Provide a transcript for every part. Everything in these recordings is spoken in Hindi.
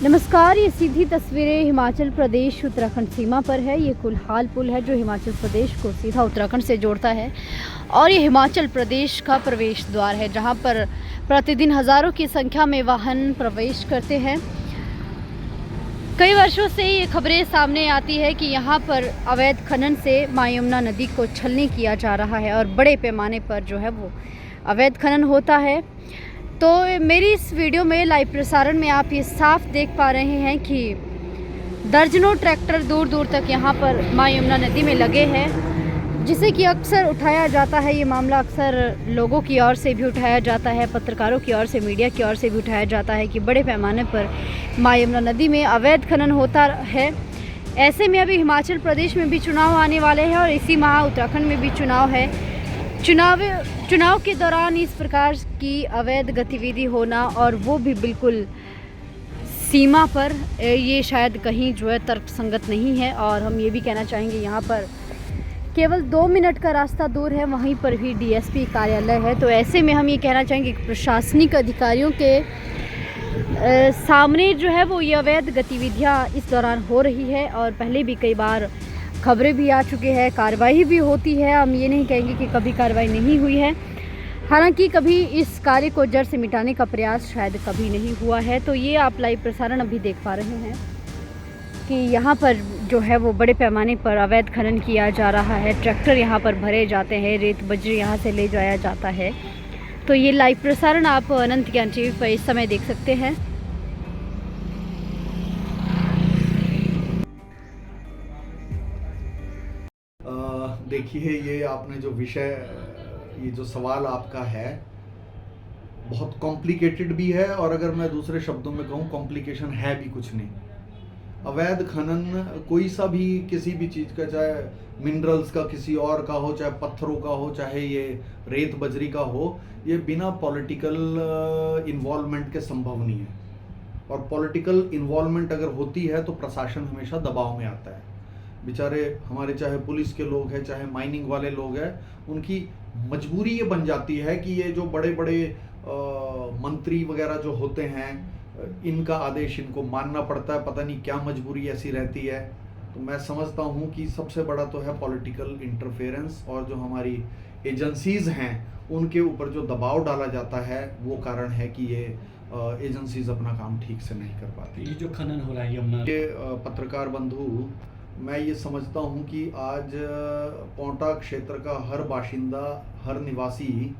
नमस्कार, ये सीधी तस्वीरें हिमाचल प्रदेश उत्तराखंड सीमा पर है। ये कुल्हाल पुल है जो हिमाचल प्रदेश को सीधा उत्तराखंड से जोड़ता है और ये हिमाचल प्रदेश का प्रवेश द्वार है जहां पर प्रतिदिन हज़ारों की संख्या में वाहन प्रवेश करते हैं। कई वर्षों से ये खबरें सामने आती है कि यहाँ पर अवैध खनन से मां यमुना नदी को छलनी किया जा रहा है और बड़े पैमाने पर जो है वो अवैध खनन होता है। तो मेरी इस वीडियो में लाइव प्रसारण में आप ये साफ देख पा रहे हैं कि दर्जनों ट्रैक्टर दूर दूर तक यहाँ पर मां यमुना नदी में लगे हैं, जिसे कि अक्सर उठाया जाता है। ये मामला अक्सर लोगों की ओर से भी उठाया जाता है, पत्रकारों की ओर से, मीडिया की ओर से भी उठाया जाता है कि बड़े पैमाने पर मां यमुना नदी में अवैध खनन होता है। ऐसे में अभी हिमाचल प्रदेश में भी चुनाव आने वाले हैं और इसी माह उत्तराखंड में भी चुनाव है। चुनाव के दौरान इस प्रकार की अवैध गतिविधि होना और वो भी बिल्कुल सीमा पर, ये शायद कहीं जो है तर्कसंगत नहीं है। और हम ये भी कहना चाहेंगे यहाँ पर केवल 2 मिनट का रास्ता दूर है, वहीं पर भी डीएसपी कार्यालय है। तो ऐसे में हम ये कहना चाहेंगे कि प्रशासनिक अधिकारियों के सामने जो है वो ये अवैध गतिविधियाँ इस दौरान हो रही है और पहले भी कई बार खबरें भी आ चुकी है, कार्रवाई भी होती है। हम ये नहीं कहेंगे कि कभी कार्रवाई नहीं हुई है, हालांकि कभी इस कार्य को जड़ से मिटाने का प्रयास शायद कभी नहीं हुआ है। तो ये आप लाइव प्रसारण अभी देख पा रहे हैं कि यहाँ पर जो है वो बड़े पैमाने पर अवैध खनन किया जा रहा है। ट्रैक्टर यहाँ पर भरे जाते हैं, रेत बजरी यहाँ से ले जाया जाता है। तो ये लाइव प्रसारण आप अनंत ज्ञान टीवी पर इस समय देख सकते हैं। देखिए, ये आपने जो विषय, ये जो सवाल आपका है, बहुत कॉम्प्लिकेटेड भी है और अगर मैं दूसरे शब्दों में कहूँ, कॉम्प्लिकेशन है भी कुछ नहीं। अवैध खनन कोई सा भी, किसी भी चीज़ का, चाहे मिनरल्स का किसी और का हो, चाहे पत्थरों का हो, चाहे ये रेत बजरी का हो, ये बिना पॉलिटिकल इन्वॉल्वमेंट के संभव नहीं है। और पॉलिटिकल इन्वॉल्वमेंट अगर होती है तो प्रशासन हमेशा दबाव में आता है। बेचारे हमारे, चाहे पुलिस के लोग हैं, चाहे माइनिंग वाले लोग हैं, उनकी मजबूरी ये बन जाती है कि ये जो बड़े बड़े मंत्री वगैरह जो होते हैं, इनका आदेश इनको मानना पड़ता है। पता नहीं क्या मजबूरी ऐसी रहती है। तो मैं समझता हूँ कि सबसे बड़ा तो है पॉलिटिकल इंटरफेरेंस, और जो हमारी एजेंसीज हैं उनके ऊपर जो दबाव डाला जाता है, वो कारण है कि ये एजेंसीज अपना काम ठीक से नहीं कर पाती। ये जो खनन हो रहा है यमुना, पत्रकार बंधु, मैं ये समझता हूँ कि आज पौंटा क्षेत्र का हर बाशिंदा, हर निवासी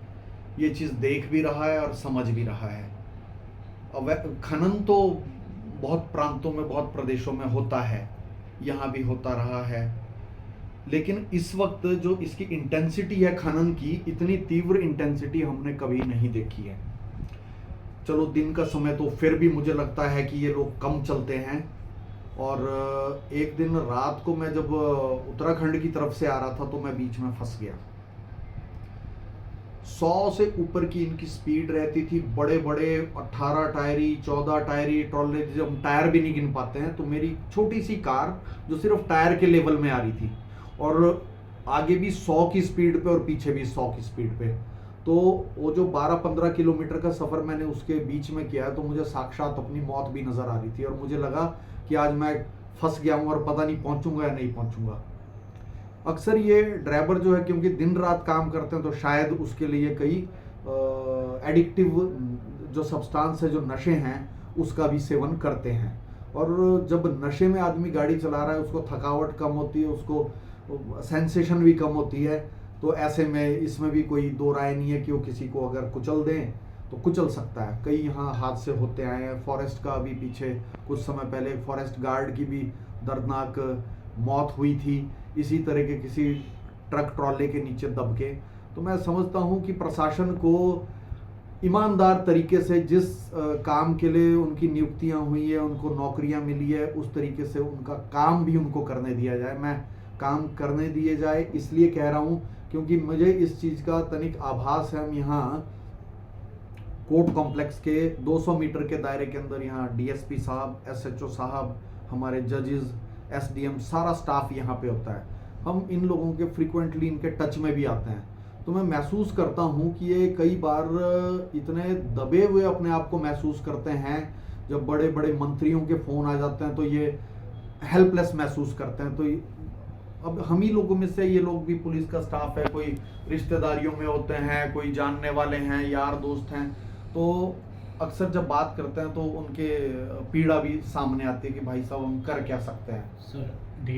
ये चीज़ देख भी रहा है और समझ भी रहा है। खनन तो बहुत प्रांतों में, बहुत प्रदेशों में होता है, यहाँ भी होता रहा है, लेकिन इस वक्त जो इसकी इंटेंसिटी है खनन की, इतनी तीव्र इंटेंसिटी हमने कभी नहीं देखी है। चलो, दिन का समय तो फिर भी मुझे लगता है कि ये लोग कम चलते हैं। और एक दिन रात को मैं जब उत्तराखंड की तरफ से आ रहा था तो मैं बीच में फंस गया। 100 से ऊपर की इनकी स्पीड रहती थी। बड़े बड़े 18 टायरी, 14 टायरी ट्रॉले, जब हम टायर भी नहीं गिन पाते हैं, तो मेरी छोटी सी कार जो सिर्फ टायर के लेवल में आ रही थी, और आगे भी 100 की स्पीड पे और पीछे भी 100 की स्पीड पे। तो वो जो 12-15 किलोमीटर का सफ़र मैंने उसके बीच में किया है, तो मुझे साक्षात अपनी मौत भी नज़र आ रही थी और मुझे लगा कि आज मैं फंस गया हूँ और पता नहीं पहुँचूंगा या नहीं पहुँचूंगा। अक्सर ये ड्राइवर जो है, क्योंकि दिन रात काम करते हैं, तो शायद उसके लिए कई एडिक्टिव जो सब्सटेंस है, जो नशे हैं, उसका भी सेवन करते हैं। और जब नशे में आदमी गाड़ी चला रहा है, उसको थकावट कम होती है, उसको सेंसेशन भी कम होती है। तो ऐसे में इसमें भी कोई दो राय नहीं है कि वो किसी को अगर कुचल दें तो कुचल सकता है। कई यहाँ हादसे होते आए हैं। फॉरेस्ट का अभी पीछे कुछ समय पहले फॉरेस्ट गार्ड की भी दर्दनाक मौत हुई थी, इसी तरह के किसी ट्रक ट्रॉले के नीचे दब के। तो मैं समझता हूँ कि प्रशासन को ईमानदार तरीके से जिस काम के लिए उनकी नियुक्तियाँ हुई है, उनको नौकरियाँ मिली है, उस तरीके से उनका काम भी उनको करने दिया जाए। मैं काम करने दिए जाए इसलिए कह रहा हूँ क्योंकि मुझे इस चीज़ का तनिक आभास है। हम यहाँ कोर्ट कॉम्प्लेक्स के 200 मीटर के दायरे के अंदर यहाँ डीएसपी साहब, एसएचओ साहब, हमारे जजेस, एसडीएम, सारा स्टाफ यहाँ पे होता है। हम इन लोगों के फ्रीक्वेंटली इनके टच में भी आते हैं। तो मैं महसूस करता हूँ कि ये कई बार इतने दबे हुए अपने आप को महसूस करते हैं, जब बड़े बड़े मंत्रियों के फ़ोन आ जाते हैं तो ये हेल्पलेस महसूस करते हैं। तो अब हम ही लोगों में से ये लोग भी, पुलिस का स्टाफ है, कोई रिश्तेदारियों में होते हैं, कोई जानने वाले हैं, यार दोस्त हैं, तो अक्सर जब बात करते हैं तो उनके पीड़ा भी सामने आती है कि भाई साहब हम कर क्या सकते हैं। सर